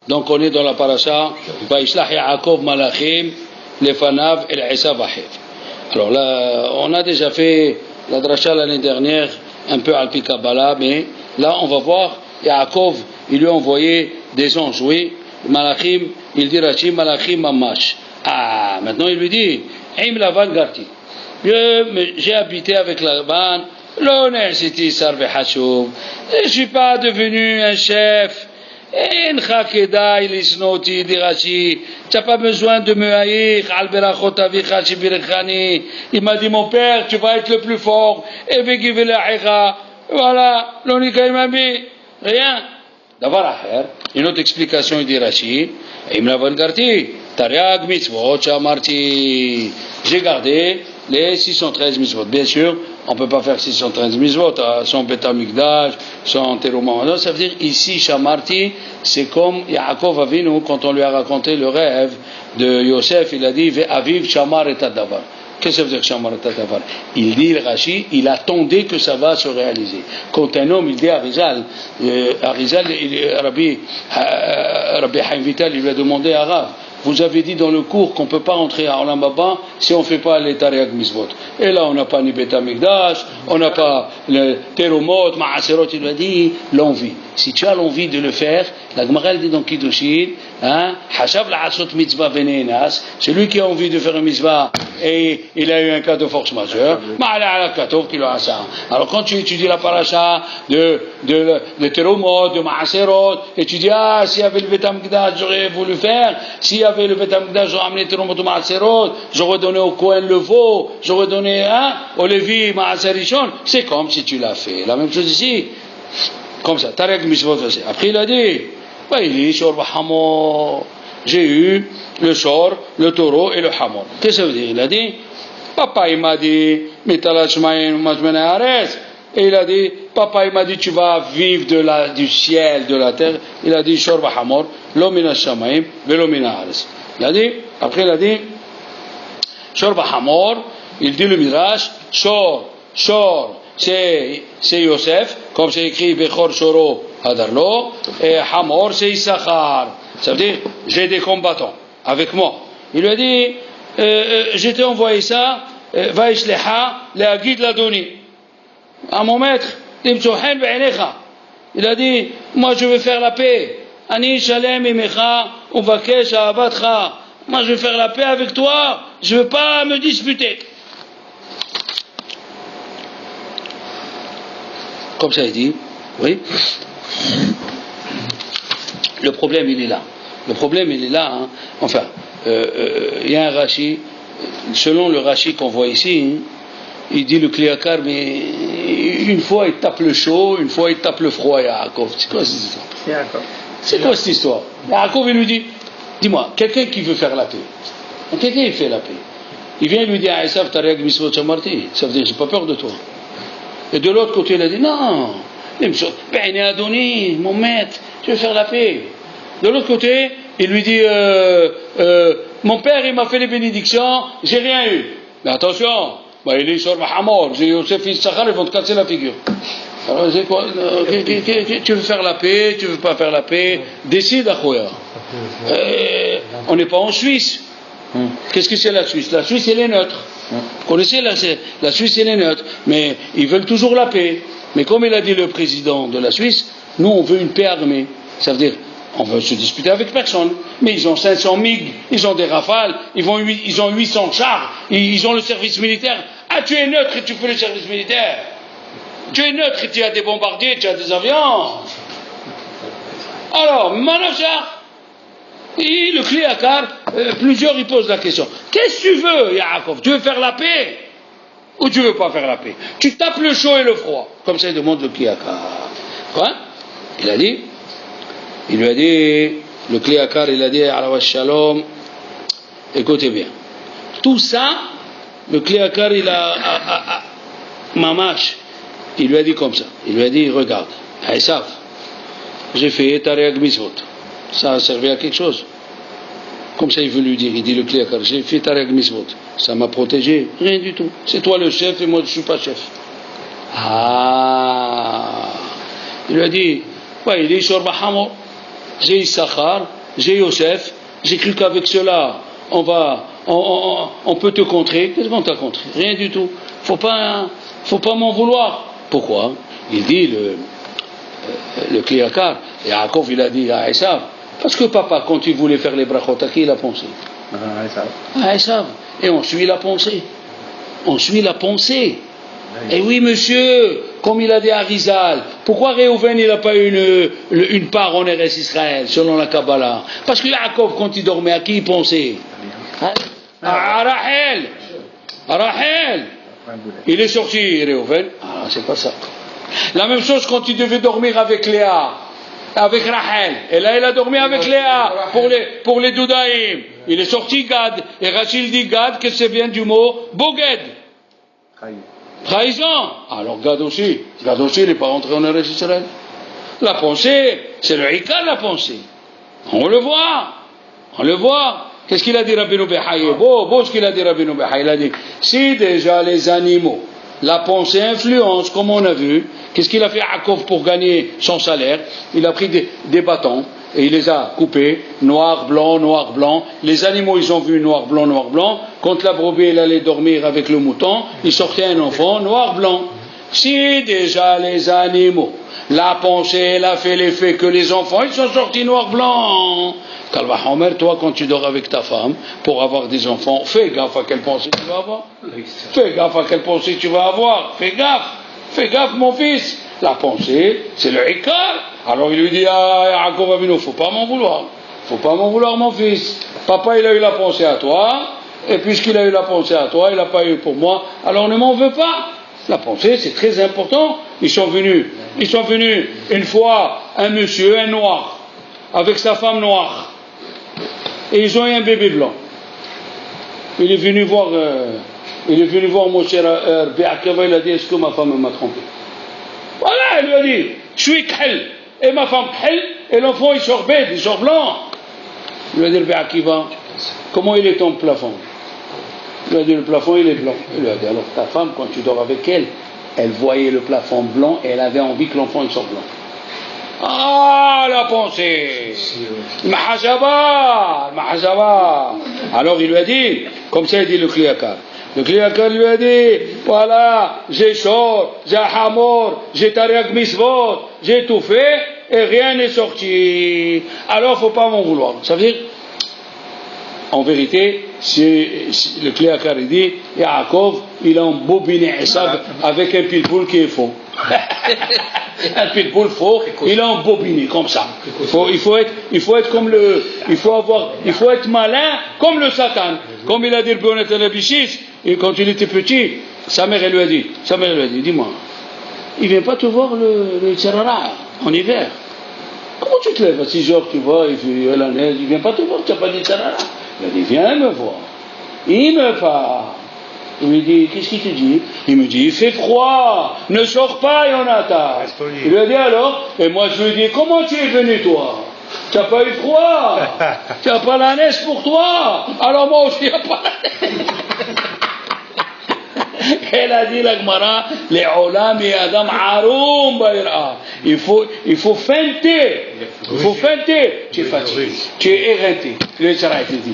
Donc on est dans la paracha, Vaishlach Yaakov Malachim, Lefanav El Esav Achev. Alors là, on a déjà fait la dracha l'année dernière, un peu Alpi Kabbalah, mais là on va voir, Yaakov, il lui a envoyé des anges, oui, Malachim, il dit Rashi, Malachim Mamash. Ah, maintenant il lui dit, Im Lavan Garti. J'ai habité avec Lavan, l'honneur c'était Sarve Hashuv, je ne suis pas devenu un chef. Tu n'as pas besoin de me haïr. Il m'a dit, mon père, tu vas être le plus fort. Voilà, l'unique il m'a dit, rien. D'avoir une autre explication, il dit Rashi, j'ai gardé les 613 mitzvot. Bien sûr, on ne peut pas faire 613 mitzvot, sans Beth Amikdash, sans Teruma. Ça veut dire ici, Shamarti, c'est comme Yaakov Avinu, quand on lui a raconté le rêve de Yosef, il a dit Aviv Shamar et Tadavar. Qu'est-ce que ça veut dire Shamar et Tadavar? Il dit, Rashi, il attendait que ça va se réaliser. Quand un homme, il dit à Rizal, Rabbi Haim Vital, il lui a demandé à Rav, vous avez dit dans le cours qu'on ne peut pas entrer à Olam Haba si on ne fait pas les Tariag Mitzvot. Et là, on n'a pas ni Beth Amikdash, on n'a pas le Terumot, Ma'aserot, il a dit l'envie. Si tu as l'envie de le faire, la Gemara dit dans Kiddushin, Hashav la'asot mitzvah venenas, celui qui a envie de faire une mitzvah et il a eu un cas de force majeure, alors quand tu étudies la paracha de Terumot, de Ma'aserot, et tu dis, s'il y avait le Beth Amikdash, j'aurais voulu faire, s'il y avait le Beth Amikdash, j'aurais amené Terumot ou Ma'aserot, j'aurais donné au Kohen le veau, j'aurais donné au Lévi Ma'aser Rishon, c'est comme si tu l'as fait. La même chose ici. Comme ça, Tarek Mitzvot aussi. Après il a dit, j'ai eu le shor, le taureau et le hamor. Qu'est-ce que ça veut dire? Il a dit, papa il m'a dit, et il a dit, papa il m'a dit, tu vas vivre du ciel, de la terre. Il a dit, shor hamor, lo mina shamayim, velo mina ares. Il a dit, après il a dit, shor hamor, il dit le Midrash, shor, c'est Yosef, comme c'est écrit Bechor Shoro Hadarlo, et Hamor c'est Issachar. Ça veut dire, j'ai des combattants avec moi. Il lui a dit, je t'ai envoyé ça, Vaishlecha, Leagid Ladoni. À mon maître, il a dit, moi je veux faire la paix. Ani Shalem Imecha, Uvakesh Ahavatcha. Moi je veux faire la paix avec toi, je ne veux pas me disputer. Comme ça il dit, oui. Le problème il est là. Enfin, il y a un Rashi, selon le Rashi qu'on voit ici, il dit le Kliakar, mais une fois il tape le chaud, une fois il tape le froid, Yaakov. C'est quoi cette histoire? C'est quoi cette histoire? Yaakov il lui dit, dis-moi, quelqu'un qui veut faire la paix, quelqu'un il fait la paix, il vient lui dire à Esav, Tariag Mitzvot Shamarti, ça veut dire j'ai pas peur de toi. Et de l'autre côté, il a dit, non, mon maître, je vais faire la paix. De l'autre côté, il lui dit, mon père, il m'a fait les bénédictions, j'ai rien eu. Mais attention, il est sur Mahamor, j'ai Yosef Issachar, ils vont te casser la figure. Alors, tu veux faire la paix, tu veux pas faire la paix, décide à quoi. On n'est pas en Suisse. Qu'est-ce que c'est la Suisse? La Suisse, elle est neutre. Vous connaissez la Suisse, elle est neutre. Mais ils veulent toujours la paix. Mais comme il a dit le président de la Suisse, nous, on veut une paix armée. Ça veut dire, on veut se disputer avec personne. Mais ils ont 500 MiG, ils ont des rafales, ils ont 800 chars, ils ont le service militaire. Ah, tu es neutre et tu fais le service militaire. Tu es neutre et tu as des bombardiers, tu as des avions. Alors, Manochar. Et le Kliakar, plusieurs ils posent la question. Qu'est-ce que tu veux, Yaakov? Tu veux faire la paix ou tu veux pas faire la paix? Tu tapes le chaud et le froid. Comme ça il demande le Kliakar. Quoi? Il lui a dit, le Kliakar, il a dit, Alawa Shalom, écoutez bien. Tout ça, le Kliakar, il a Mamash, il lui a dit comme ça. Il lui a dit, regarde, Esav, j'ai fait Tariag Mitzvot. Ça a servi à quelque chose. Comme ça il veut lui dire, il dit le Kliakar, j'ai fait Tariag Mitzvot. Ça m'a protégé, rien du tout. C'est toi le chef et moi je ne suis pas chef. Il lui a dit, il est sur Bahamor. j'ai Issachar, j'ai Yosef, j'ai cru qu'avec cela, on peut te contrer. Qu'est-ce qu'on t'a contré? Rien du tout. Faut pas m'en vouloir. Pourquoi? Il dit, le Kliakar, Yaakov, il a dit à Esav, parce que papa, quand il voulait faire les brachot, à qui il a pensé? À Esav. Et on suit la pensée. On suit la pensée. Et oui, monsieur, comme il a dit à Rizal, pourquoi Réhouven il n'a pas eu une part en Eretz Israël, selon la Kabbalah? Parce que Yaakov, quand il dormait, à qui il pensait? À Rachel. À Rachel. Il est sorti, Réhouven. Ah, c'est pas ça. La même chose quand il devait dormir avec Léa, avec Rachel. Et là, il a dormi avec Léa pour les Doudaïm. Il est sorti Gad. Et Rachel dit Gad, que c'est bien du mot Boged. Trahison. Alors Gad aussi, il n'est pas rentré en Eretz Israël. La pensée, c'est le Ikar, la pensée. On le voit. Qu'est-ce qu'il a dit Rabbeinu Behaye? Beau ce qu'il a dit Rabbeinu Behaye. Il a dit, si déjà les animaux, la pensée influence, comme on a vu, qu'est-ce qu'il a fait Yaakov pour gagner son salaire? Il a pris des bâtons et il les a coupés, noir, blanc. Les animaux, ils ont vu noir, blanc. Quand la brebis, elle allait dormir avec le mouton, il sortait un enfant noir, blanc. Si déjà les animaux, la pensée, elle a fait l'effet que les enfants, ils sont sortis noir, blanc. Kalva Homer, toi, quand tu dors avec ta femme, pour avoir des enfants, fais gaffe à quelle pensée tu vas avoir. Fais gaffe, mon fils. La pensée, c'est le Ikar. Alors il lui dit à Yaakov Avinu, faut pas m'en vouloir, mon fils. Papa, il a eu la pensée à toi, et puisqu'il a eu la pensée à toi, il n'a pas eu pour moi, alors ne m'en veux pas. La pensée, c'est très important. Ils sont venus une fois, un monsieur, un noir, avec sa femme noire, et ils ont eu un bébé blanc. Il est venu voir mon cher Rabbi Akiva, il a dit, est-ce que ma femme m'a trompé? Voilà, il lui a dit, je suis khel, et ma femme khel, et l'enfant il sort bête, il sort blanc. Il lui a dit, Rabbi Akiva, comment il est ton plafond? Il lui a dit, le plafond il est blanc. Il lui a dit, alors ta femme, quand tu dors avec elle, elle voyait le plafond blanc et elle avait envie que l'enfant il sorte blanc. Ah, la pensée! Mahajaba! Alors il lui a dit, comme ça il dit le Kliakar. Le Kliakar lui a dit, voilà, j'ai Shor, j'ai Hamor, j'ai Tariq Misvot, j'ai tout fait et rien n'est sorti. Alors faut pas m'en vouloir. Ça veut dire, en vérité, le Kliakar dit, Yaakov, il a embobiné Esav avec un pitbull qui est faux. Un pitbull faux, il a embobiné comme ça. Il faut être malin comme le Satan. Comme il a dit le Béonet Alabichis, et quand il était petit, sa mère elle lui a dit, dis-moi, il vient pas te voir le Tzarara en hiver? Comment tu te lèves à 6 heures, tu vois, il fait la neige, il vient pas te voir, tu n'as pas dit Tzarara? Il a dit, viens me voir. Il me parle. Il me dit, qu'est-ce qu'il te dit? Il me dit, il fait froid, ne sors pas, Yonatan. Il lui a dit alors, et moi je lui ai dit, comment tu es venu toi? Tu n'as pas eu froid? Tu n'as pas la neige pour toi? Alors moi aussi, il n'y a pas la neige. Elle a dit la Gemara, les olam et Adam haroum baïra. Il faut feinter. Tu es fatigué, tu es éreinté. Le Israël te dit,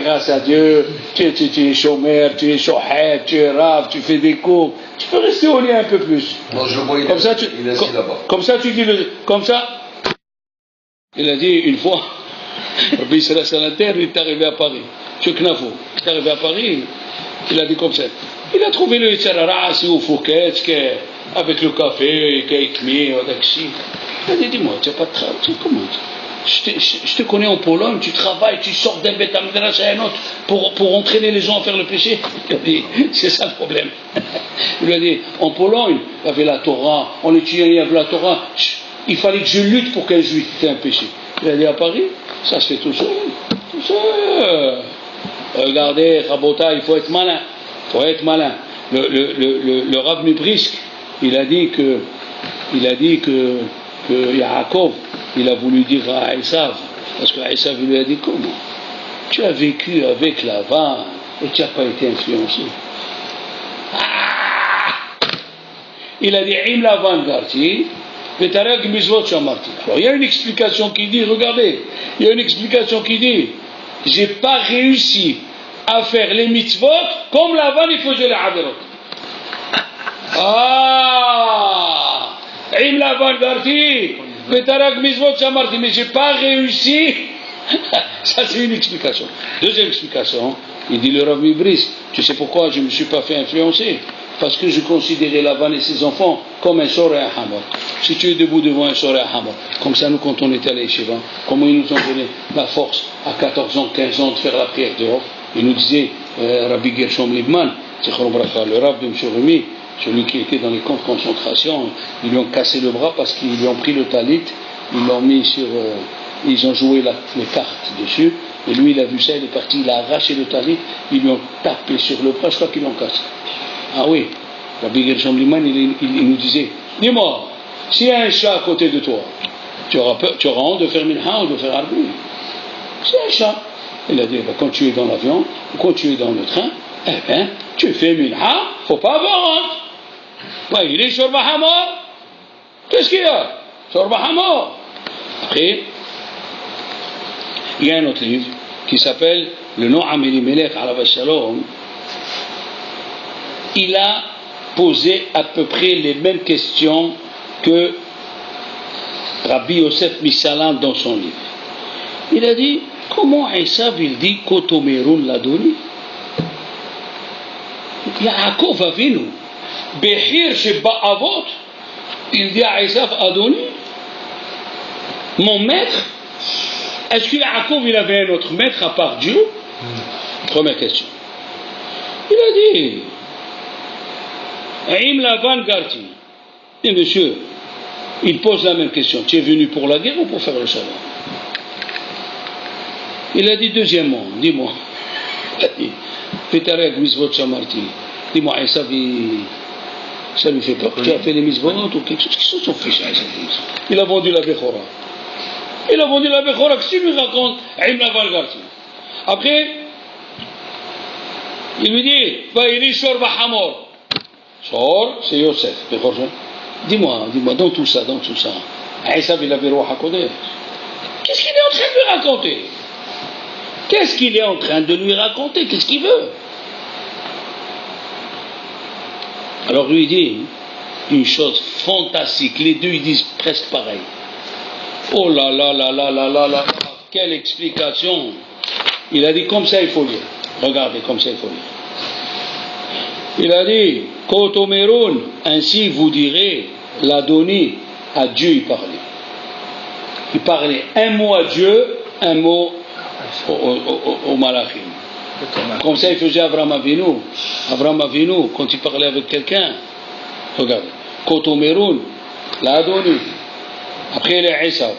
grâce à Dieu, tu es chômeur, tu es chouhet, tu es rave, tu fais des cours. Tu peux rester au lit un peu plus. Non, je vois, il est assis là-bas. Comme ça, tu dis, il a dit une fois, Rabbi Israël Salanter, il est arrivé à Paris. Chez Knafo, il est arrivé à Paris, il a dit comme ça. Il a trouvé le Yitzhara assis au Fouquet, avec le café, avec mi, avec si. Il a dit, dis-moi, tu n'as pas de travail, comment je te connais en Pologne, tu travailles, tu sors d'un bête à un autre pour entraîner les gens à faire le péché. Il a dit, c'est ça le problème. Il lui a dit, en Pologne, il y avait la Torah, en étudiant, il y avait la Torah, il fallait que je lutte pour qu'un juif ait un péché. Il a dit, à Paris, ça se fait tout seul. Regardez, Rabota, il faut être malin. Le Rav Mibrisk, il a dit que Yaakov, il a voulu dire à Esav, parce que Esav lui a dit, comment tu as vécu avec Lavan et tu n'as pas été influencé? Il a dit, Im Lavan Garti, Vetareg Mizvot Shamarti. Alors il y a une explication qui dit, regardez, il y a une explication qui dit, j'ai pas réussi à faire les mitzvot comme Lavan il faisait les averot. Ah, Im Lavan Garti, Vetareg Mizvot Shamarti, mais j'ai pas réussi. Ça c'est une explication. Deuxième explication, il dit le Rav Mibris, tu sais pourquoi je ne me suis pas fait influencer? Parce que je considérais Lavan et ses enfants comme un sor et un hamor. Si tu es debout devant un sor et un hamor, comme ça nous quand on était à l'Yeshiva, comment ils nous ont donné la force à 14 ans, 15 ans de faire la prière dehors. Il nous disait, Rabbi Gershom Libman, le Rav de M. Rumi, celui qui était dans les camps de concentration, ils lui ont cassé le bras parce qu'ils lui ont pris le talit, ils l'ont mis sur... ils ont joué les cartes dessus, et lui il a vu ça, il est parti, il a arraché le talit, ils lui ont tapé sur le bras, je crois qu'ils l'ont cassé. Ah oui, Rabbi Gershom Liman, il nous disait, dis-moi, s'il y a un chat à côté de toi, tu auras honte de faire minha ou de faire arbi. C'est un chat. Il a dit, quand tu es dans l'avion, ou quand tu es dans le train, eh bien, tu fais minha, il ne faut pas avoir honte. Il est sur Bahamor. Qu'est-ce qu'il y a? Sur Bahamor. Après, il y a un autre livre qui s'appelle Le Noam Elimelech Alav Shalom. Il a posé à peu près les mêmes questions que Rabbi Yosef Missalan dans son livre. Il a dit, comment Esav il dit Kotomerun l'a donné? Yaakov Avinu, Behir Sheba Avot, il dit à Esav Adoni, mon maître. Est-ce que Yaakov il avait un autre maître à part Dieu? Première question. Il a dit, Aïm Lavan Garti. Et monsieur, il pose la même question. Tu es venu pour la guerre ou pour faire le shalom? Il a dit deuxièmement, dis-moi. Il a dit, Petarek Mizvot Shamarti. Dis-moi, Esav, ça lui fait peur. Tu as fait les Mizvot ou quelque chose? Qu'est-ce que son fils a? Il a vendu la Bechora. Il a vendu la Bechora. Qu'est-ce qu'il nous raconte? Aïm Lavan Garti. Après, il lui dit, il est sur Bahamor. Sor, c'est Yosef. Dis-moi, dans tout ça, Esav il avait roi HaKodesh. Qu'est-ce qu'il est en train de lui raconter? Qu'est-ce qu'il est en train de lui raconter? Qu'est-ce qu'il veut? Alors lui dit une chose fantastique. Les deux ils disent presque pareil. Oh là là là là là là là, quelle explication! Il a dit comme ça il faut lire. Regardez, comme ça il faut lire. Il a dit, Kotomerun, ainsi vous direz, l'Adoni, à Dieu il parlait. Il parlait un mot à Dieu, un mot au Malachim. Comme ça il faisait Avraham Avinu. Avraham Avinu, quand il parlait avec quelqu'un, regardez, Kotomerun, l'Adoni, après il est Esav,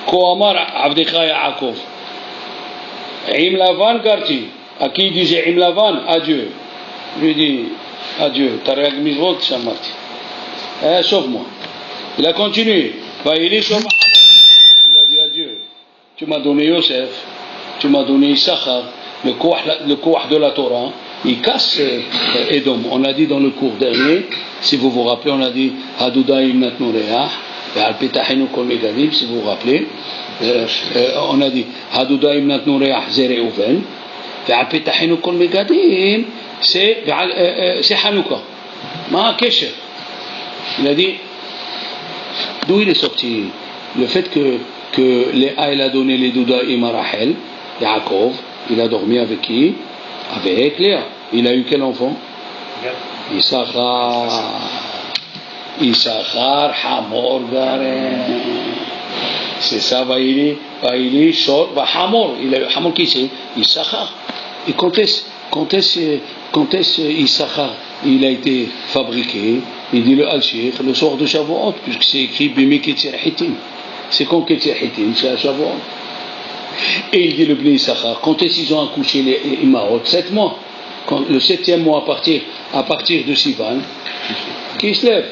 Koamar Avdecha Yaakov, Im Lavan Garti, à qui il disait Im Lavan, à Dieu. Lui dit, adieu, Tarek Mizvot Shamarti. Sauve-moi. Il a continué. Il est sauvé. Il a dit adieu. Tu m'as donné Yosef, tu m'as donné Issachar, le kouah de la Torah. Il casse Edom. On a dit dans le cours dernier, si vous vous rappelez, on a dit Hadoudaïm Natnu Reach, Ve'al Petachenu Kol Megadim, si vous vous rappelez. On a dit Hadoudaïm Natnu Reach Zere Uven, Ve'al Petachenu Kol Megadim. C'est Hanouka. Ma Kesher. Il a dit, d'où il est sorti? Le fait que Léa il a donné les doudaïm à Rachel, Yaakov, il a dormi avec qui? Avec Léa. Il a eu quel enfant? Issachar, Hamor, Garen. C'est ça, Vaïli, Shor, Hamor. Hamor qui c'est? Issachar. Et quand est-ce Issachar il a été fabriqué? Il dit le Al-Shir, le soir de Shavuot, puisque c'est écrit Bimi Ketir Hitim. C'est quand Ketir Hitim, c'est à Shavuot. Et il dit le Bnei Issachar, quand est-ce qu'ils ont accouché les Imaot? 7 mois. Le 7e mois à partir de Sivan, qui se lève?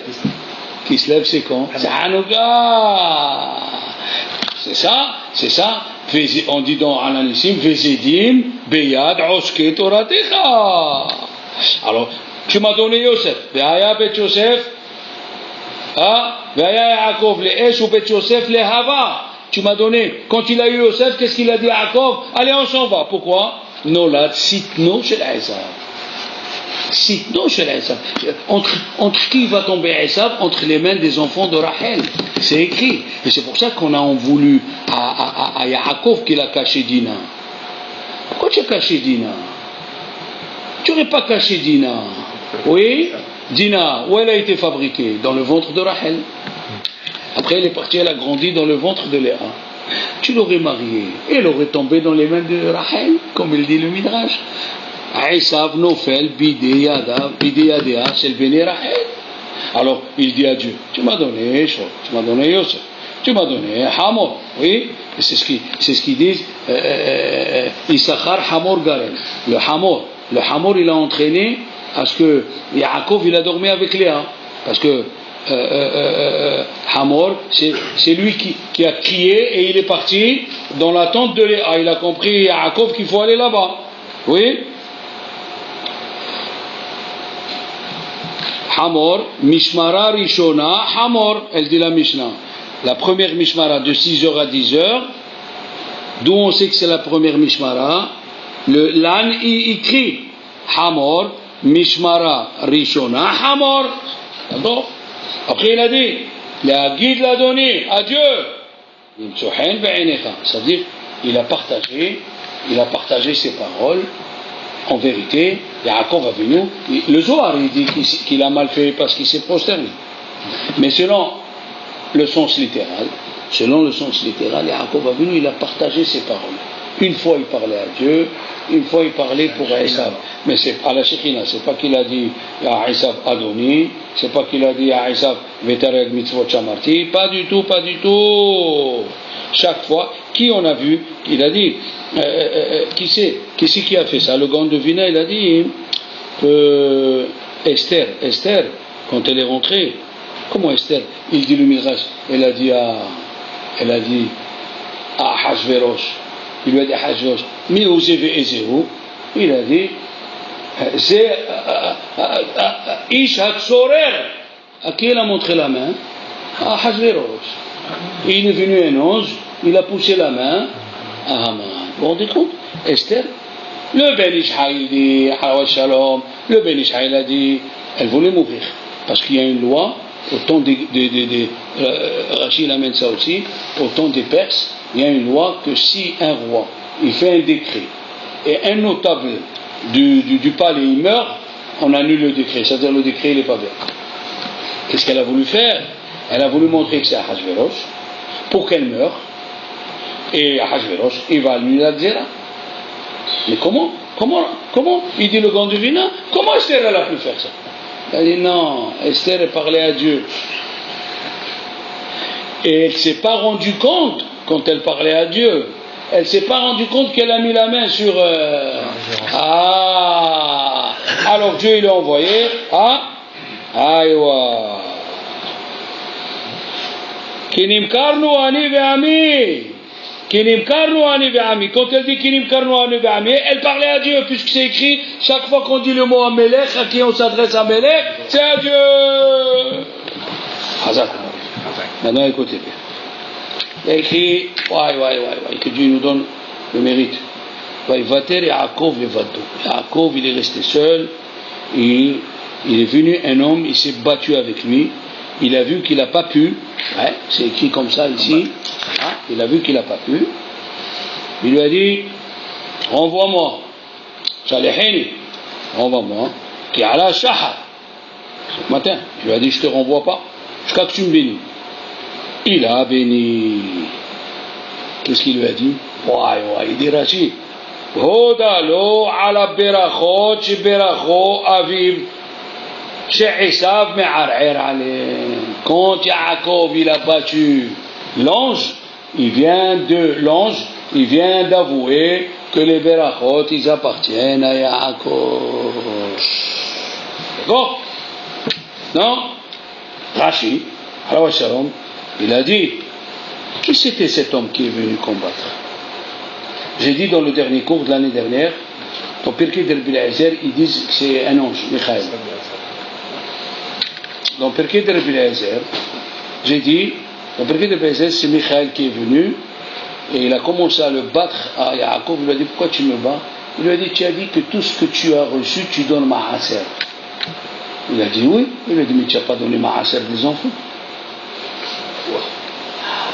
Qui se lève, c'est quand? C'est Hanouka. C'est ça. On dit dans Ananissim, Vezedim, Beyad, Oske, Toratecha. Alors, tu m'as donné Yosef. Be'aya Bet Yosef, Ah, Vaya Yaakov le Esh ou Bet Yosef le Hava. Tu m'as donné. Quand il a eu Yosef, qu'est-ce qu'il a dit à Yaakov? Allez, on s'en va. Pourquoi? Nolad Sitno chez Esav. Sitno chez Esav. Entre qui va tomber Esav? Entre les mains des enfants de Rachel. C'est écrit. Et c'est pour ça qu'on a en voulu à Yaakov qu'il a caché Dina. Pourquoi tu as caché Dina? Tu n'aurais pas caché Dina. Oui? Dina, où elle a été fabriquée? Dans le ventre de Rachel. Après, elle est partie, elle a grandi dans le ventre de Léa. Tu l'aurais mariée. Elle aurait tombé dans les mains de Rachel, comme il dit le Midrash. Esav Nofel, Bideyadea, c'est le béni Rachel. Alors, il dit à Dieu, tu m'as donné Eshov, tu m'as donné Yosef, tu m'as donné Hamor. Oui, et c'est ce qu'ils disent, Issachar Hamor Garen. Le Hamor, il a entraîné à ce que Yaakov, il a dormi avec Léa. Parce que Hamor, c'est lui qui a crié et il est parti dans la tente de Léa. Il a compris, Yaakov, qu'il faut aller là-bas. Oui. Hamor, Mishmara Rishona, Hamor, elle dit la Mishnah. La première Mishmara de 6h à 10h, d'où on sait que c'est la première Mishmara, l'âne il crie. Hamor, Mishmara Rishona, Hamor. D'accord? Après il a dit, la guide l'a donné à Dieu. C'est-à-dire, il a partagé ses paroles. En vérité, Yaakov Avinu, le Zohar il dit qu'il a mal fait parce qu'il s'est prosterné. Mais selon le sens littéral, Yaakov Avinu, il a partagé ses paroles. Une fois il parlait à Dieu, une fois il parlait pour Esav. Mais c'est à la Shekhina, c'est pas qu'il a dit à Esav Adoni, c'est pas qu'il a dit à Esav Vetareg Mitzvot Shamarti, pas du tout. Chaque fois, qui on a vu, il a dit, qui c'est qui a fait ça? Le Gaon de Vina, il a dit que Esther, quand elle est rentrée, comment Esther? Il dit le Midrash, elle a dit à Hachverosh, il lui a dit à Hachverosh, il a dit, c'est Ish Hatzorer, à qui elle a montré la main? À Hachverosh. Et il est venu un ange, il a poussé la main à Haman. Vous vous rendez compte? Esther, le Ben Ishmael dit, Shalom, le Ben Ishmael a dit, elle voulait mourir. Parce qu'il y a une loi, au temps Rachid amène ça aussi, au temps des Perses, il y a une loi que si un roi, il fait un décret, et un notable du palais, il meurt, on annule le décret. C'est-à-dire le décret, il n'est pas bien. Qu'est-ce qu'elle a voulu faire? Elle a voulu montrer que c'est Ahashverosh pour qu'elle meure. Et Ahashverosh, il va annuler la Xéra. Mais comment? Il dit le Gaon de Vina, comment Esther elle a pu faire ça? Elle dit non, Esther elle parlait à Dieu. Et elle ne s'est pas rendue compte, quand elle parlait à Dieu, elle ne s'est pas rendue compte qu'elle a mis la main sur... alors Dieu il l'a envoyé Aïwa. Kinimkarnu ani ve'ami. Quand elle dit Kinimkarnu ani ve'ami, elle parlait à Dieu, puisque c'est écrit, chaque fois qu'on dit le mot Amelech, à qui on s'adresse à Amelech, c'est à Dieu. Hazak. Maintenant écoutez bien. Il y a écrit, que Dieu nous donne le mérite. Yaakov il est resté seul, il est venu un homme, il s'est battu avec lui, il a vu qu'il n'a pas pu, c'est écrit comme ça ici, il a vu qu'il n'a pas pu, il lui a dit, renvoie-moi, qui a la shahar, ce matin, il lui a dit, je ne te renvoie pas, jusqu'à que tu me bénis. Il a béni. Qu'est-ce qu'il lui a dit? Il dit Rachid, Hodalo ala berachot, sheberacho aviv, she'esav me'ar'er alem. Quand Yaakov il a battu l'ange, il vient d'avouer que les berachot ils appartiennent à Yaakov. D'accord? Non? Rachid, alors shalom, il a dit, qui c'était cet homme qui est venu combattre? J'ai dit dans le dernier cours de l'année dernière, dans Pirkei de Rabbi Eliezer, ils disent que c'est un ange, Michael. dans Pirkei de Rabbi Eliezer, j'ai dit, dans Pirkei de Rabbi Eliezer, c'est Michael qui est venu, et il a commencé à le battre à Yaakov. Il lui a dit, pourquoi tu me bats? Il lui a dit, tu as dit que tout ce que tu as reçu, tu donnes Maaser. Il a dit oui. Il lui a dit, mais tu n'as pas donné Maaser des enfants.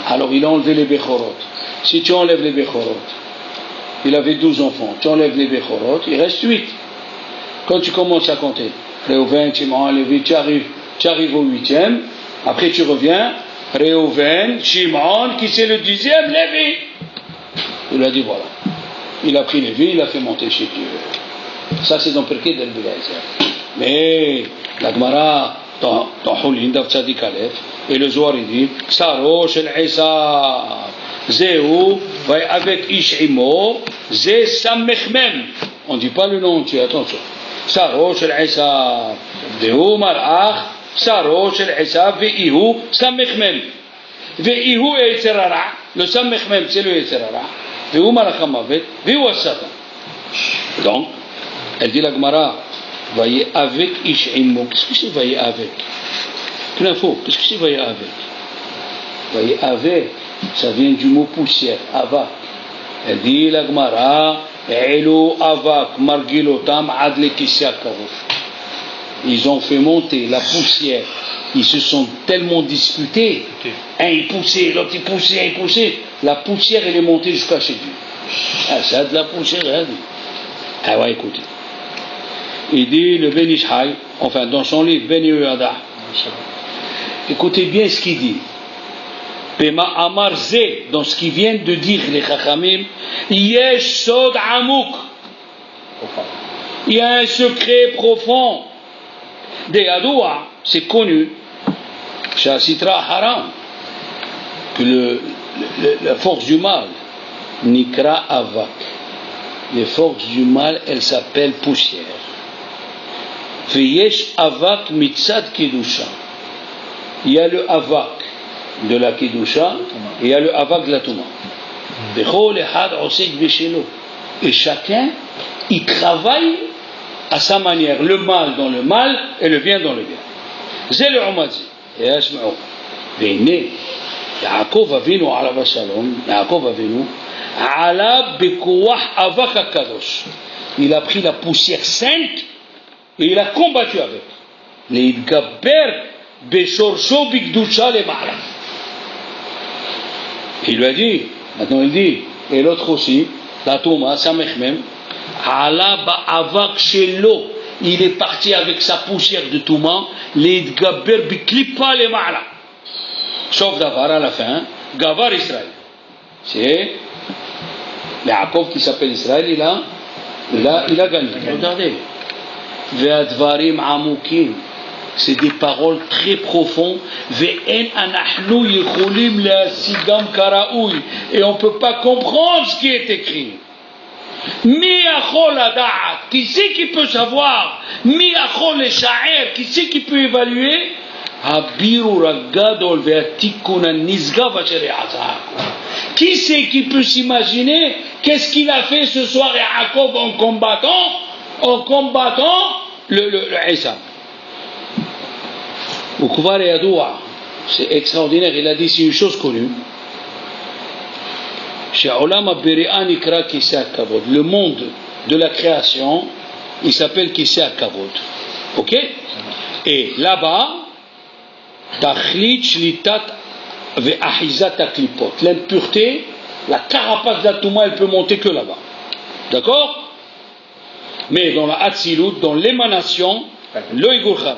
Alors il a enlevé les Bechorot. Si tu enlèves les Bechorot, il avait 12 enfants, tu enlèves les Bechorot, il reste 8. Quand tu commences à compter, Réhouven, Shimon, Lévi, tu arrives au 8e, après tu reviens, Réhouven, Shimon, qui c'est le 10e, Lévi. Il lui a dit voilà. Il a pris Lévi, il a fait monter chez Dieu. Ça c'est dans Pirkei de Rabbi Eliezer. Mais la Gemara, dans Hulin, dans Tzadik Aleph, et le Zohar il dit, Saro shel Esav, Zéhu, avec Ishimo, Zé Samechmem. On ne dit pas le nom entier, attention. Saro shel Esav, Zéhu Marach, Saro shel Esav, Veihu, Samechmem. Veihu et Yitzerara, le Samechmem c'est le Yitzerara. Veihu Marach Hamavet, Veihu Satan. Donc, elle dit la Gemara, voyez avec Ishimo. Qu'est-ce que c'est voyez avec? Quelle info? Qu'est-ce que c'est voyez avec? Voyez avec, ça vient du mot poussière, avak. Elle dit la Gemara, Elo avak, margilotam adle kisya karosh. Ils ont fait monter la poussière. Ils se sont tellement disputés. Un il poussait, l'autre il poussait, un il poussait. La poussière elle est montée jusqu'à chez Dieu. Ah, ça de la poussière, elle dit. Ah ouais, écoutez. Il dit le Ben Ishai, enfin dans son livre Ben Yehoyada, écoutez bien ce qu'il dit. Pema Amar Zé, dans ce qu'ils viennent de dire les Chachamim, Yesh Sod Amouk. Il y a un secret profond. Des Adoua, c'est connu, chez Sitra Haram, que la force du mal, Nikra Avak. Les forces du mal, elles s'appellent poussière. Veyesh avak mitzad kedusha. Il y a le avak de la kedusha et il y a le avak de la touma. Bechol ehad osek beshelo. Et chacun, il travaille à sa manière. Le mal dans le mal et le bien dans le bien. C'est le umadzi. Et asma'u. Veine, Yaakov Avinu alav shalom, Yaakov Avinu, ala bekouach avak hakadosh. Il a pris la poussière sainte et il a combattu avec. Il lui a dit, maintenant il dit, et l'autre aussi, la Touma, Samechmem, Allah ba'avak shelo, il est parti avec sa poussière de Touma, l'idgaber biklipa le ma'ala. Sauf Davar à la fin, Gavar Israël. C'est Yaakov qui s'appelle Israël, il a gagné. Regardez. Ve'advarim amukim. C'est des paroles très profondes. Ve'en anachnu yecholim le'asigam karaoui. Et on ne peut pas comprendre ce qui est écrit. Mi achol ada'at. Qui c'est qui peut savoir? Mi achol le'sha'er. Qui c'est qui peut évaluer? Habirur agadol ve'atikun an-nizgav asher ya'azah. Qui c'est qui peut s'imaginer qu'est-ce qu'il a fait ce soir Yaakov en combattant le Isa. Au Kouvar et Adoua, c'est extraordinaire, il a dit c'est une chose connue. Chez Olam HaBeri'a Nikra Kisei Kavod, le monde de la création, il s'appelle Kisei Kavod. Ok? Et là-bas, Tachlit Shlitat Ve'ahizat Aklipot, l'impureté, la carapace de la Touma, elle peut monter que là-bas. D'accord? Mais dans la Hatzilut, dans l'émanation, l'Oïgour Khara.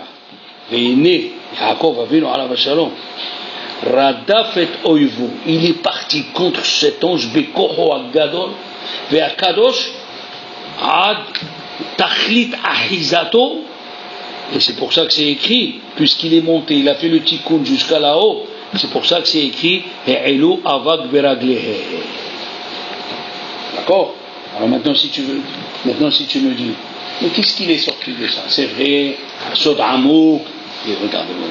Veine, Yaakov Avinu alav shalom. Radaf et Oivu. Il est parti contre cet ange, Bekoho Agadol, Ve'akadosh, Ad Tachlit Ahizato. Et c'est pour ça que c'est écrit, puisqu'il est monté, il a fait le tikkun jusqu'à là-haut. C'est pour ça que c'est écrit, Ve'elu Avak Beraglehe. D'accord? Alors maintenant si tu me dis, mais qu'est-ce qu'il est sorti de ça? C'est vrai, Sod Amouk, et regarde-moi.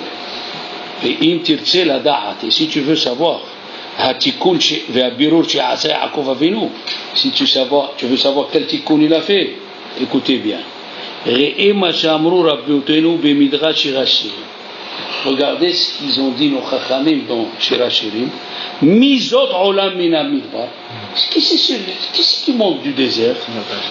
Et im tirtse la da'at, et si tu veux savoir, Hatikun ve'abirur she'asa Yaakov Avinu, si tu veux savoir quel tikkun il a fait, écoutez bien. Re'e ma she'amru Rabbeinu b'midrash Rashi. Regardez ce qu'ils ont dit nos chachamim dans Shir Hashirim. Mizot olam min hamidbar. Qu'est-ce qui monte du désert?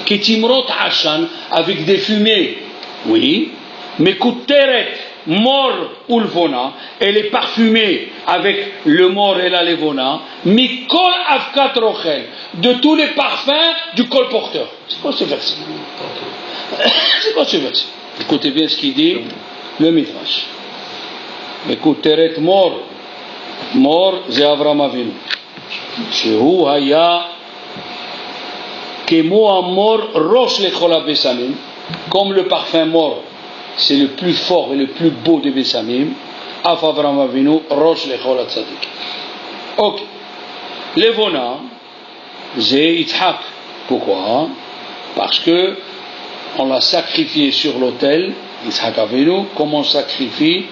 Ketimrot ashan, avec des fumées. Oui. Mekuteret, mor ou levona. Elle est parfumée avec le mor et la levona. Mikol avkat rochel. De tous les parfums du colporteur. C'est quoi ce verset? C'est quoi ce verset? Écoutez bien ce qu'il dit le Midrash. Mekuteret mor. מור זה אברהם אבינו שהוא היה כמו המור ראש לכל הבשמים, comme le parfum mort c'est le plus fort et le plus beau des bessamim, אף אברהם אבינו ראש לכל הצדיקים. אוקיי, לבונה זה יצחק. Pourquoi? Parce que on l'a sacrifié sur l'autel, Yitzhak Avinu, comme on sacrifie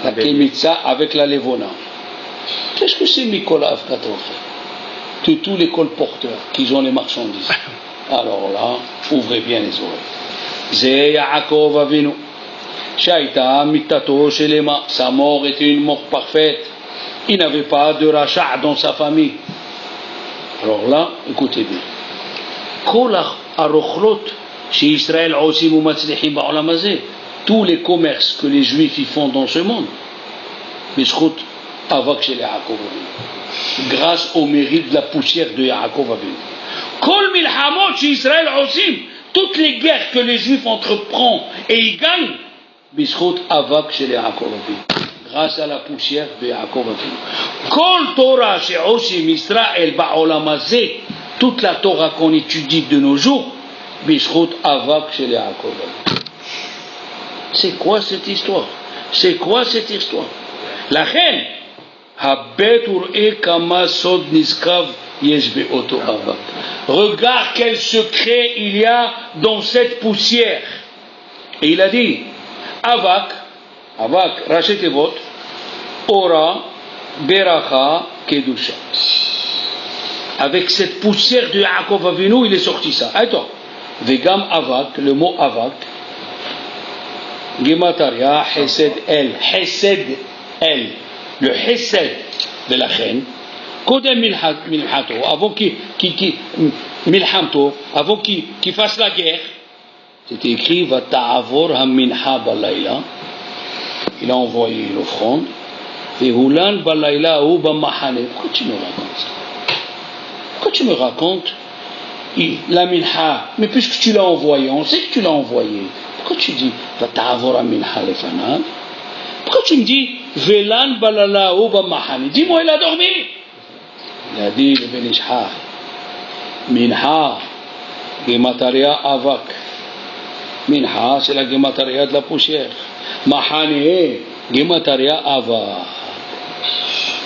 la kemitza avec la levona. Qu'est-ce que c'est Mikola Avkatroche? Que tous les colporteurs qui ont les marchandises. Alors là, ouvrez bien les oreilles. Zé Yaakov Avinu. Shaita mitato shelema. Sa mort était une mort parfaite. Il n'avait pas de rachat dans sa famille. Alors là, écoutez bien. Kol arochlot chez Israël osim ou matzlichim ba'olam hazeh. Tous les commerces que les Juifs y font dans ce monde. Bishchut Avak chez Yaakov Avinu. Grâce au mérite de la poussière de Yaakov Avinu. Kol milhamot chez Israël osim. Toutes les guerres que les Juifs entreprennent et ils gagnent. Bishchut Avak chez Yaakov Avinu. Grâce à la poussière de Yaakov Avinu. Kol Torah chez osim Israël ba'olam hazeh. Toute la Torah qu'on étudie de nos jours. Bishchut Avak chez Yaakov Avinu. C'est quoi cette histoire? C'est quoi cette histoire? La reine. Regarde quel secret il y a dans cette poussière. Et il a dit Avak, rachetez votre Ora, Beracha, Kedusha. Avec cette poussière de Yaakov Avinu, il est sorti ça. Attends. Vegam Avak, le mot Avak, Gemataria, Hesed El. Le Hesed de la reine, Kodem Milhato, avant qu'il fasse la guerre, c'était écrit Vata'avor Haminha Balayla. Il a envoyé l'offrande. Et Hulan Balayla ou Bamahane. Pourquoi tu me racontes ça? Pourquoi tu me racontes la Minha? Mais puisque tu l'as envoyé, on sait que tu l'as envoyé. Pourquoi tu dis Vata'avor Haminha Lefana? Pourquoi tu me dis Velan balala oba mahani? Dis-moi, il a dormi. Il a dit le Ben Ishaq. Minha, Gemataria Avak. Minha, c'est la Gemataria de la poussière. Mahani, Gemataria Avak.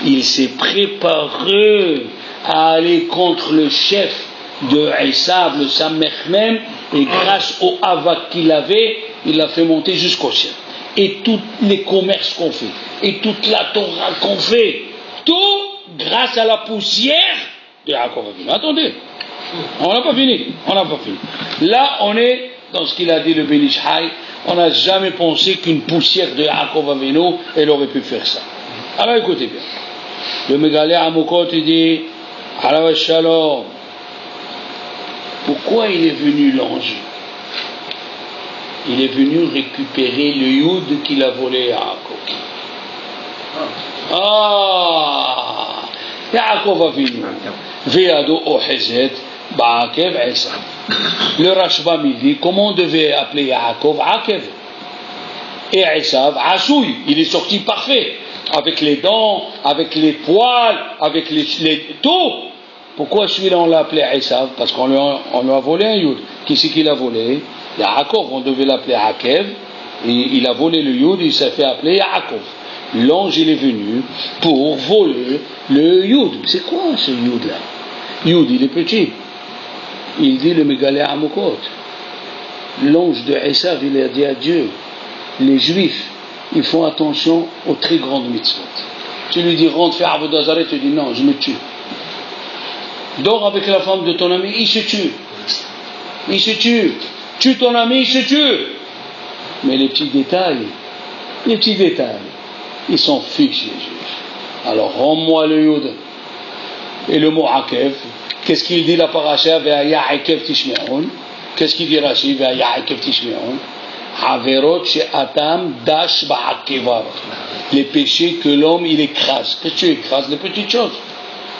Il s'est préparé à aller contre le chef de Esav, le Samech même, et grâce au Avak qu'il avait, il l'a fait monter jusqu'au ciel. Et tous les commerces qu'on fait, et toute la Torah qu'on fait, tout grâce à la poussière de Yaakov Avinu. Attendez, on n'a pas fini. Là, on est dans ce qu'il a dit le Ben Ishai. On n'a jamais pensé qu'une poussière de Yaakov Avinu, elle aurait pu faire ça. Alors écoutez bien. Le Megalé Amokot, il dit, Alav Shalom. Pourquoi il est venu l'ange? Il est venu récupérer le Yud qu'il a volé à Yaakov. Yaakov Avinu. Veado Ohezet, Ba'akev Esav. Le Rashbam il dit, comment on devait appeler Yaakov? Akev. Et Esav, Asouy. Il est sorti parfait. Avec les dents, avec les poils, avec tout. Pourquoi celui-là on l'a appelé Esav? Parce qu'on lui a volé un Yud. Qui c'est qui l'a volé? Yaakov, on devait l'appeler Akev, et il a volé le Yud, il s'est fait appeler Yaakov. L'ange, il est venu pour voler le Yud. C'est quoi ce Yud-là? Yud, il est petit. Il dit le Megalé Amokot. L'ange de Esav, il a dit à Dieu, les Juifs, ils font attention aux très grandes mitzvot. Tu lui dis, rentre, fais Avodah Zarah, tu dis, non, je me tue. Dors avec la femme de ton ami, il se tue. Tue ton ami, il se tue. Mais les petits détails, Ils s'en fichent, les juifs. Alors, rends-moi le Yud et le mot Akev. Qu'est-ce qu'il dit la paracha? Ve'aya Akev tishme'un. Qu'est-ce qu'il dit Rashi? Ve'aya Akev tishme'un. Averot she'atam dash ba'akevav. Les péchés que l'homme il écrase. Qu'est-ce que tu écrases? Les petites choses.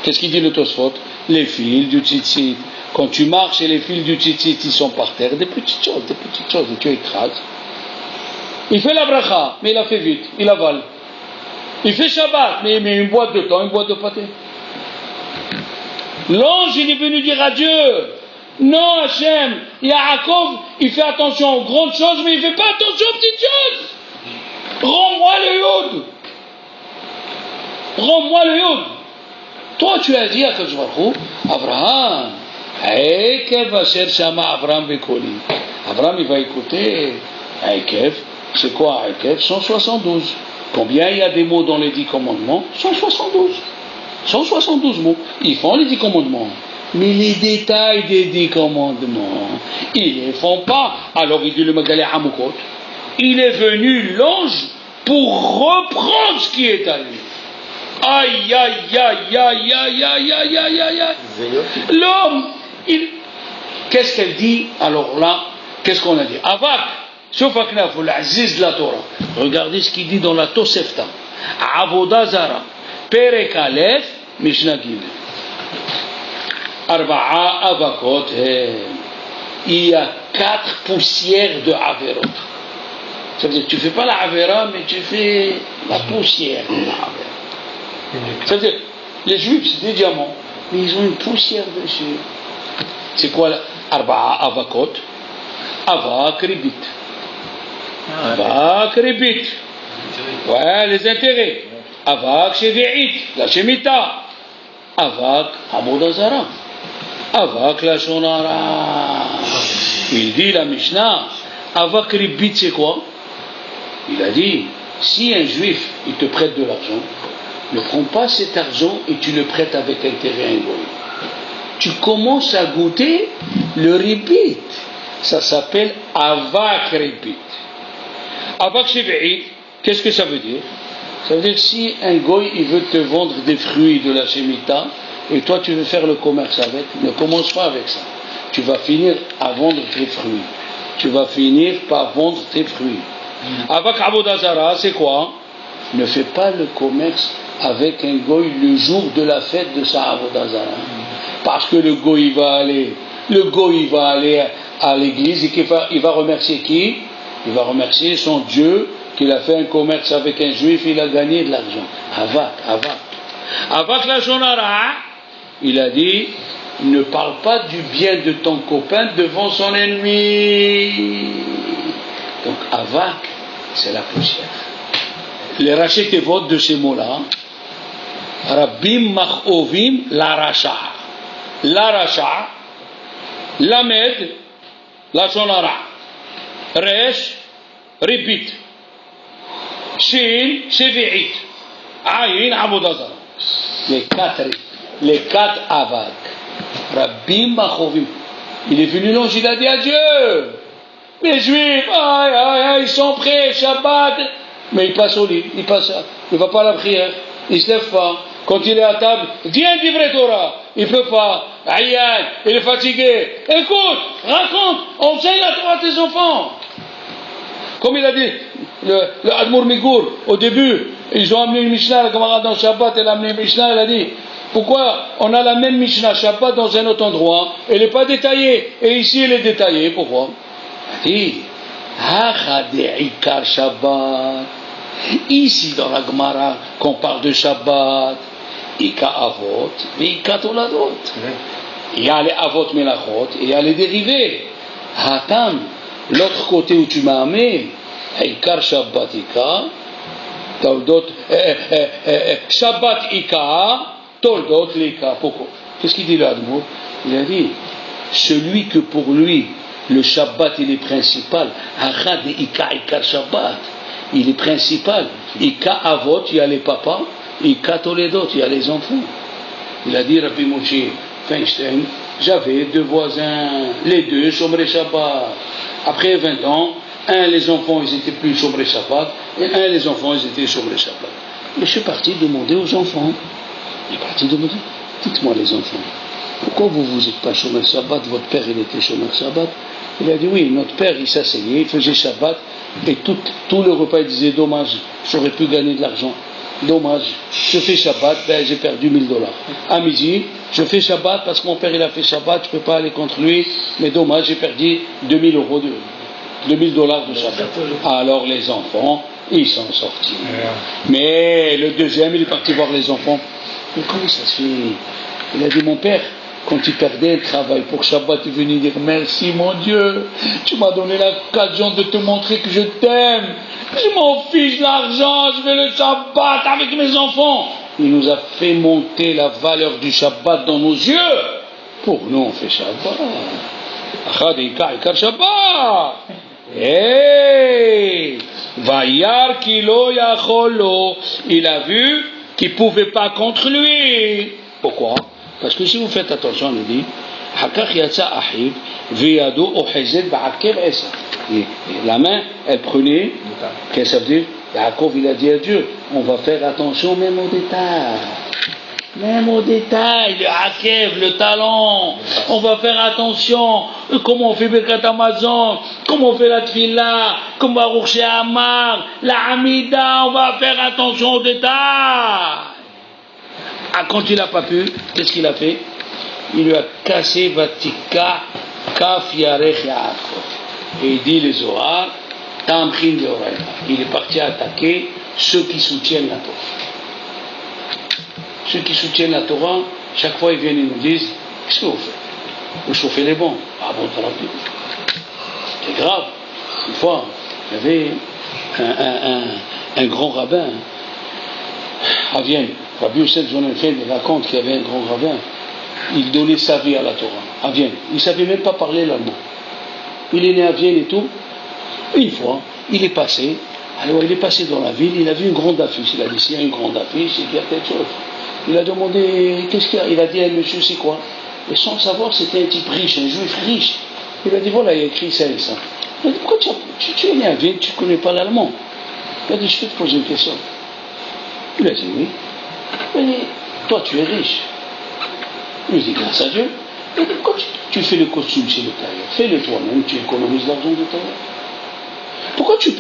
Qu'est-ce qu'il dit le Tosfot? Les fils du tzitzit. Quand tu marches et les fils du tzitzit ils sont par terre, des petites choses, et tu écrases. Il fait la bracha, mais il a fait vite, il avale. Il fait Shabbat, mais il met une boîte de thon, une boîte de pâté. L'ange il est venu dire à Dieu, non Hachem, Yaakov, il fait attention aux grandes choses, mais il ne fait pas attention aux petites choses. Rends-moi le Yud. Rends-moi le Yud. Toi tu as dit à Kadosh Baruch Hu, Abraham, Akev asher shama Abraham vekoli. Abraham il va écouter, Akev, c'est quoi Akev? 172. Combien il y a des mots dans les 10 commandements? 172. 172 mots. Ils font les 10 commandements. Mais les détails des 10 commandements, ils ne les font pas. Alors il dit le Magalé Hamoukot, il est venu l'ange pour reprendre ce qui est à lui. Aïe, aïe, aïe, aïe, aïe, aïe, aïe, aïe, aïe, aïe. L'homme, qu'est-ce qu'elle dit? Alors là, qu'est-ce qu'on a dit? Avak, sauf Aknaf, l'aziz de la Torah. Regardez ce qu'il dit dans la Tosefta. Avoda Zara, Perek Aleph, Mishnah Gimel. Arba'a Avakot, il y a 4 poussières de Averot. Ça veut dire que tu ne fais pas la Avera, mais tu fais la poussière de la Avera. Ça veut dire, les Juifs, c'est des diamants, mais ils ont une poussière dessus. C'est quoi la Arba'a Avakot? Avak Ribit. Avak Ribit. Ouais, les intérêts. Avak Shevi'it, la Shemitah. Avak Avoda Zara. Avak la Shonara. Il dit la Mishnah, Avak Ribit, c'est quoi? Il a dit, si un juif, il te prête de l'argent, ne prends pas cet argent et tu le prêtes avec intérêt à un goy. Tu commences à goûter le ribit. Ça s'appelle Avak Ribit. Avak Shevi'it, qu'est-ce que ça veut dire? Ça veut dire que si un goy, il veut te vendre des fruits de la Shemitah, et toi tu veux faire le commerce avec, ne commence pas avec ça. Tu vas finir à vendre tes fruits. Tu vas finir par vendre tes fruits. Avak Avoda Zara, c'est quoi? Ne fais pas le commerce avec un goy le jour de la fête de sa Avoda Zara. Parce que le goy va aller à l'église et il va remercier qui? Il va remercier son Dieu qu'il a fait un commerce avec un juif, il a gagné de l'argent. Avak la Shonara, il a dit, ne parle pas du bien de ton copain devant son ennemi. Donc Avak, c'est la poussière. Les rachetés votent de ces mots-là. Rabbim Machovim Laracha. Laracha, Lamed, la Shonara. Resh, Ribit. Shin, Shevi'it. Ayin, Avoda Zara. Les quatre Avak. Rabbim Machovim. Il est venu l'ange, il a dit à Dieu. Les Juifs, ils sont prêts, Shabbat. Mais il passe au lit, il ne va pas à la prière, il ne se lève pas. Quand il est à table, viens du vrai Torah. Il ne peut pas. Aïe, il est fatigué. Écoute, raconte, enseigne la Torah à tes enfants. Comme il a dit, le Admour Migour, au début, ils ont amené une Mishnah, la camarade dans Shabbat, elle a amené une Mishnah, elle a dit, pourquoi on a la même Mishnah Shabbat dans un autre endroit, elle n'est pas détaillée, et ici elle est détaillée, pourquoi? Il dit, Ikar Shabbat. Ici dans la Gemara, qu'on parle de Shabbat, Ika Avot, mais Ika Toladot. Il y a les Avot Melachot, et il y a les dérivés. Hatam, l'autre côté où tu m'as amené, Ikar Shabbat Ika, Toldot, Shabbat Ika, Toldot Lika. Pourquoi? Qu'est-ce qu'il dit là, Admour? Il a dit, celui que pour lui, le Shabbat il est principal, Achad et Ika Ikar Shabbat, il est principal. Ika Avot, il y a les papas, Ika Toledot, il y a les enfants. Il a dit, Rabbi Moshe Feinstein, j'avais 2 voisins, les 2 Shomrei Shabbat. Après 20 ans, les enfants, ils étaient plus sobre Shabbat, et les enfants, ils étaient sobre Shabbat. Mais je suis parti demander aux enfants. Dites-moi les enfants, pourquoi vous n'êtes pas Shomer Shabbat? Votre père, il était Shomer Shabbat. Il a dit oui, notre père, il s'asseyait, il faisait Shabbat, et tout le repas, il disait dommage, j'aurais pu gagner de l'argent. Dommage, je fais Shabbat, j'ai perdu $1000. À midi, je fais Shabbat parce que mon père, il a fait Shabbat, je ne peux pas aller contre lui, mais dommage, j'ai perdu $2000 $2000 de Shabbat. Alors les enfants, ils sont sortis. Mais le deuxième, il est parti voir les enfants. Mais comment ça se fait? Il a dit, mon père, quand il perdait le travail pour Shabbat, il venait dire merci mon Dieu, tu m'as donné l'occasion de te montrer que je t'aime. Je m'en fiche de l'argent, je fais le Shabbat avec mes enfants. Il nous a fait monter la valeur du Shabbat dans nos yeux. Pour nous, on fait Shabbat. Shabbat. Vayar kilo yacholo. Il a vu qu'il ne pouvait pas contre lui. Pourquoi? Parce que si vous faites attention, on dit la main, elle prenait. Qu'est-ce que ça veut dire? Yaakov, il a dit à Dieu, on va faire attention même aux détails. Même aux détails, le hakev, le talent, on va faire attention. Comment on fait Birkat Hamazon, comment on fait la Tfila, comment on va Rocher Amar, la Hamida, on va faire attention aux détails. Quand il n'a pas pu, qu'est-ce qu'il a fait? Il lui a cassé Vatika Kaf Yarech Yaakov. Et il dit les Zohar, Tamchin Leoraya. Il est parti attaquer ceux qui soutiennent la Torah. Ceux qui soutiennent la Torah, chaque fois ils viennent et nous disent, qu'est-ce que vous faites? Vous chauffez les bons. Ah bon, t'as rappelé. C'est grave. Une fois, il y avait un grand rabbin à Vienne. Rabbi Yosef Zonenfeld raconte qu'il y avait un grand rabbin. Il donnait sa vie à la Torah, à Vienne. Il ne savait même pas parler l'allemand. Il est né à Vienne et tout. Une fois, il est passé. Alors il est passé dans la ville, il a vu une grande affiche. Il a dit, s'il y a une grande affiche, c'est qu'il y a quelque chose. Il a demandé, qu'est-ce qu'il y a? Il a dit, monsieur, c'est quoi? Et sans savoir, c'était un type riche, un juif riche. Il a dit, voilà, il y a écrit ça et ça. Il a dit, pourquoi tu es né à Vienne, tu ne connais pas l'allemand? Il a dit, je peux te poser une question. Il a dit, oui. Il a dit, toi, tu es riche. Il a dit, grâce à Dieu. Il a dit, pourquoi tu fais le costume chez le tailleur? Fais-le toi-même, tu économises l'argent du tailleur. Pourquoi tu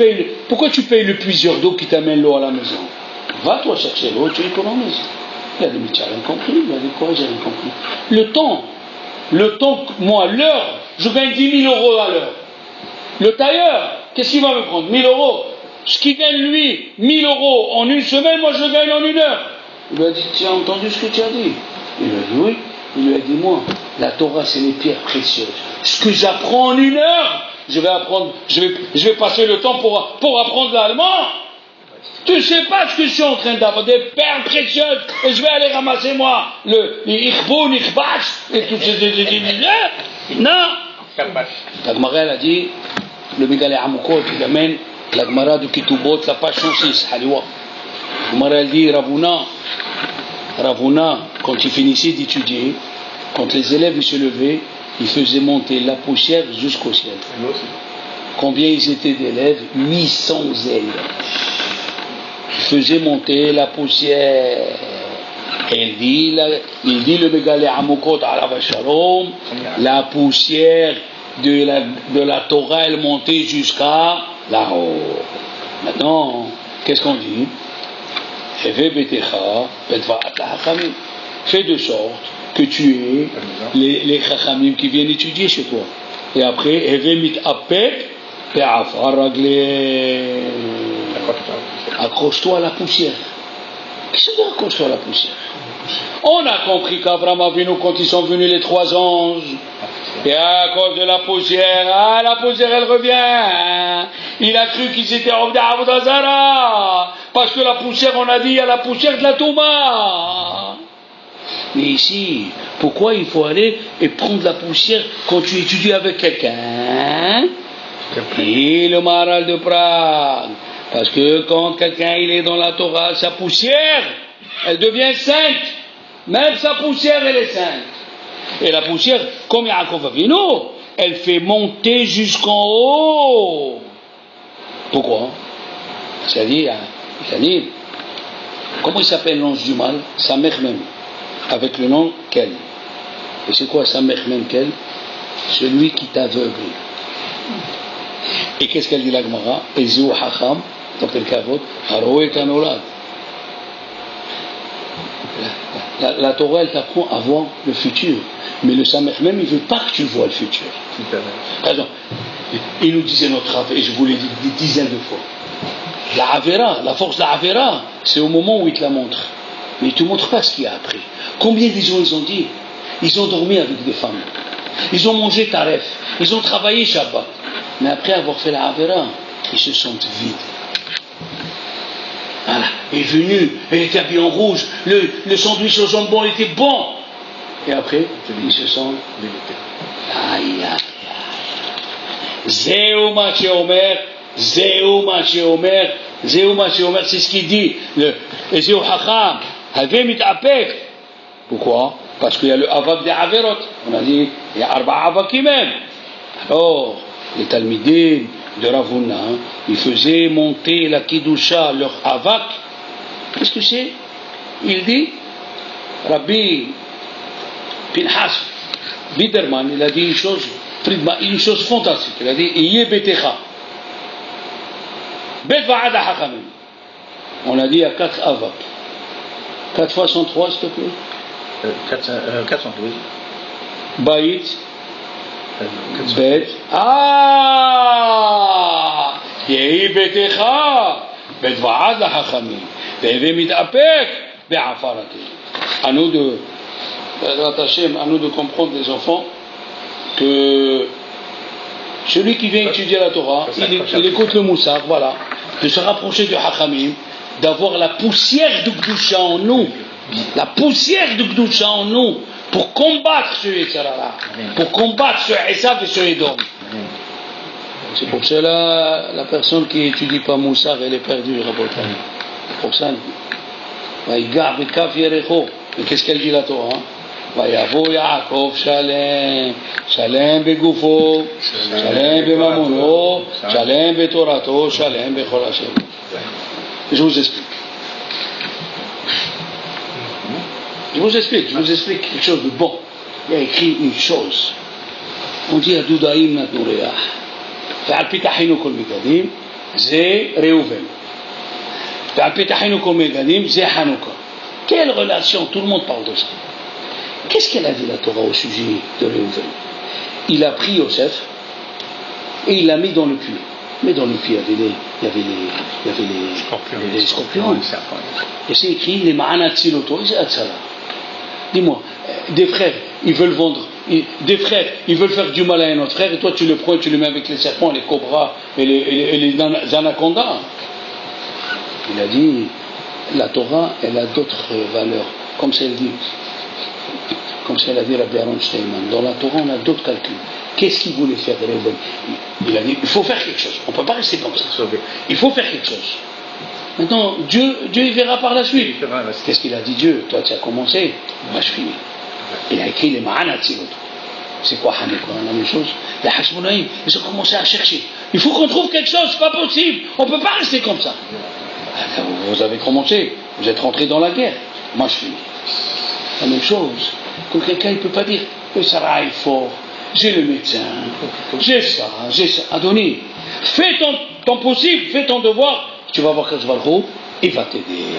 payes le puiseur d'eau qui t'amène l'eau à la maison? Va toi chercher l'eau, tu économises. Il a dit, mais tu n'as rien compris. Il a dit, quoi, j'ai rien compris? Le temps, moi, l'heure, je gagne 10 000 euros à l'heure. Le tailleur, qu'est-ce qu'il va me prendre? 1000 euros. Ce qui gagne, lui, 1000 euros en une semaine, moi, je le gagne en une heure. Il lui a dit, tu as entendu ce que tu as dit? Il lui a dit, oui. Il lui a dit, moi, la Torah, c'est les pierres précieuses. Ce que j'apprends en une heure, je vais passer le temps pour apprendre l'allemand. Tu ne sais pas ce que je suis en train d'avoir, des perles précieuses, et je vais aller ramasser moi les ikhboun, ikhbash, et toutes ces... Non. La Gemara, elle a dit, le Megalé Amukot, il amène la Gemara de Ketubot, la page 106, Haliwa. La Gemara, elle dit, Ravuna, quand il finissait d'étudier, quand les élèves se levaient, il faisait monter la poussière jusqu'au ciel. Combien ils étaient d'élèves? 800 élèves. Il faisait monter la poussière. Et il dit le Megalé Amukot Alav Shalom, la poussière de la Torah, elle montait jusqu'à là-haut. Maintenant, qu'est-ce qu'on dit? Fais de sorte que tu aies les chachamim qui viennent étudier chez toi. Et après, accroche-toi à la poussière. Qu'est-ce que c'est accroche-toi à la poussière? On a compris qu'Abraham Avinu, quand ils sont venus les 3 anges, et à cause de la poussière, la poussière elle revient. Il a cru qu'ils étaient en Avodah Zara, parce que la poussière, on a dit, il y a la poussière de la Touma. Mais ici, pourquoi il faut aller et prendre la poussière quand tu étudies avec quelqu'un? Et le Maharal de Prague. Parce que quand quelqu'un il est dans la Torah, sa poussière, elle devient sainte. Même sa poussière, elle est sainte. Et la poussière, comme Yaakov Avinu, elle fait monter jusqu'en haut. Pourquoi? C'est-à-dire, comment il s'appelle l'ange du mal? Samech Mem, avec le nom Kel. Et c'est quoi Samech Mem Kel? Celui qui t'aveugle. Et qu'est-ce qu'elle dit la Gemara? Ezeu Hacham, dans tel Kavod, Haroé Kanolad. La Torah, elle t'apprend à voir le futur. Mais le Samech Mem, il ne veut pas que tu vois le futur. Par exemple, il nous disait notre Rav, et je vous l'ai dit des dizaines de fois. La Avera, la force de la Avera, c'est au moment où il te la montre. Mais il ne te montre pas ce qu'il y a après. Combien des gens ils ont dit? Ils ont dormi avec des femmes. Ils ont mangé taref. Ils ont travaillé Shabbat. Mais après avoir fait la Avera, ils se sentent vides. Voilà. Elle est venue, elle était habillée en rouge, le sandwich au jambon était bon. Et après, ils se sentent dégoûtés. Aïe, aïe, aïe. Zéou Maché Omer, Zéou Maché Omer, Zéou Maché Omer, c'est ce qu'il dit. Zéou Hacham, Haveh Mitapek. Pourquoi? Parce qu'il y a le Avak des Averot. On a dit, il y a Arba Avakim même. Alors, les Talmidim de Ravuna, ils faisaient monter la Kidusha, leur Avak. Qu'est-ce que c'est? Il dit, Rabbi Pinhas Biderman, il a dit une chose fantastique. Il a dit, Iye Betecha. Bet Va'ada Hachamim. On a dit, il y a 4 Avak. 4 fois 103, s'il te plaît. 412. Baït. Bet. Ah! Yehi Betecha. Bet Va'ada Hachamim. Ve'eve Mitapek. Be'afarati. À nous de comprendre, les enfants, que celui qui vient étudier la Torah, il écoute le Moussar, voilà, de se rapprocher du Hachamim, d'avoir la poussière de Gdusha en nous, pour combattre ce Yetzirah, pour combattre ce Esav et ce Edom. C'est pour cela, la personne qui étudie pas Moussar, elle est perdue, Rabotai. C'est pour ça. Mais qu'est-ce qu'elle dit la Torah? ויבוא יעקב שלם, שלם בגופו, שלם בממונו, שלם בתורתו, שלם בכל השם. Je vous explique quelque chose de bon. Il y a écrit une chose. On dit הדודאים נתנו ריח. ועל פי תחינו כל מגדים, זה ראובן. ועל פי תחינו כל מגדים, זה חנוכה. Quelle relation? Tout le monde parle de ça. Qu'est-ce qu'elle a dit la Torah au sujet de Réhouven? Il a pris Yosef et il l'a mis dans le puits. Mais dans le puits, il y avait les scorpions. Et c'est écrit les Ma'anatziloto, et c'est Atzala. Dis-moi, des frères, ils veulent vendre, des frères, ils veulent faire du mal à un autre frère, et toi tu le prends et tu le mets avec les serpents, les cobras et les anacondas. Il a dit, la Torah, elle a d'autres valeurs, comme celle dit. Comme ça l'a dit Rabbi Aaron Steinman, dans la Torah on a d'autres calculs. Qu'est-ce qu'il voulait faire Réhouven? Il a dit, il faut faire quelque chose, on ne peut pas rester comme ça. Il faut faire quelque chose. Maintenant, Dieu il verra par la suite. Qu'est-ce qu'il a dit Dieu? Toi tu as commencé, moi je finis. Il a écrit les Ma'anatzilot. C'est quoi Hanouka? La même chose. Les Hashmonaïm, ils ont commencé à chercher. Il faut qu'on trouve quelque chose, c'est pas possible. On ne peut pas rester comme ça. Vous avez commencé, vous êtes rentré dans la guerre. Moi je finis. La même chose. Quand quelqu'un ne peut pas dire le Sarah est fort, j'ai le médecin, j'ai ça. Adoni, fais ton possible, fais ton devoir, tu vas voir que je vais le il va t'aider.